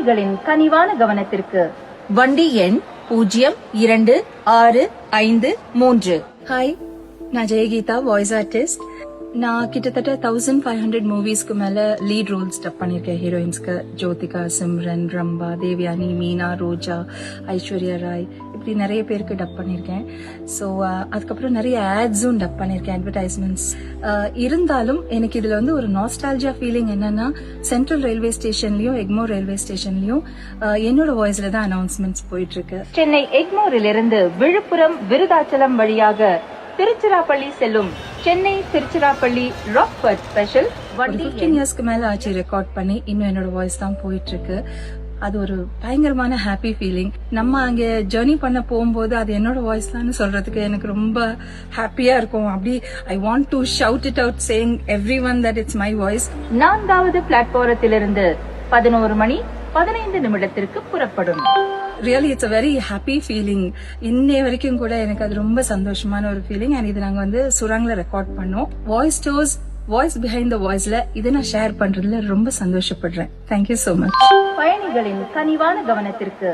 பயணிகளின் கனிவான கவனத்திற்கு வண்டி எண் 026553. ஹாய், நான் ஜெயகீதா, வாய்ஸ் ஆர்டிஸ்ட். நான் கிட்டத்தட்ட 1500 மூவிஸ்க்கு மேல லீட் ரோல்ஸ் டப் பண்ணிருக்கேன். ஹீரோயின்ஸ்க்கு ஜோதிகா, சிம்ரன், ரம்பா, தேவயானி, மீனா, ரோஜா, ஐஸ்வர்யா ராய், இப்படி நிறைய பேருக்கு டப் பண்ணிருக்கேன். ஸோ அதுக்கப்புறம் நிறைய ஆட்ஸும் டப் பண்ணிருக்கேன், அட்வர்டைஸ்மெண்ட்ஸ். இருந்தாலும் எனக்கு இதுல வந்து ஒரு நாஸ்டாலஜியா ஃபீலிங் என்னன்னா, சென்ட்ரல் ரயில்வே ஸ்டேஷன்லயும் எக்மோர் ரயில்வே ஸ்டேஷன்லயும் என்னோட வாய்ஸ்ல தான் அனௌன்ஸ்மெண்ட்ஸ் போயிட்டு இருக்கு. சென்னை எக்மோரிலிருந்து விழுப்புரம் விருதாச்சலம் வழியாக திருச்சிராப்பள்ளி செல்லும் சென்னை திருச்சிராப்பள்ளி ராக்ஃபோர்ட் ஸ்பெஷல் வண்டி 15 இயர்ஸ்க்கு மேல ஆச்சு ரெக்கார்ட் பண்ணி. இன்னும் என்னோட வாய்ஸ் தான் போயிட்டு இருக்கு. அது ஒரு பயங்கரமான ஹாப்பி ஃபீலிங். நம்ம அங்க ஜர்னி பண்ண போகும்போது அது என்னோட வாய்ஸ் தான் சொல்றதுக்கு எனக்கு ரொம்ப ஹாப்பியா இருக்கும். அப்படி I want to shout it out saying everyone that it's my voice. 4வது பிளாட்பாரத்திலிருந்து 11:15 புறப்படும். Really it's a very happy feeling. இன்னைய வரைக்கும் கூட எனக்கு அது ரொம்ப சந்தோஷமான ஒரு ஃபீலிங். அண்ட் இது நாங்க வந்து சுராங்ல ரெக்கார்ட் பண்ணோம். Voice stores, voice behind the வாய்ஸ்ல இதை நான் ஷேர் பண்றதுல ரொம்ப சந்தோஷப்படுறேன். Thank you so much. பயணிகளின் கனிவான கவனத்திற்கு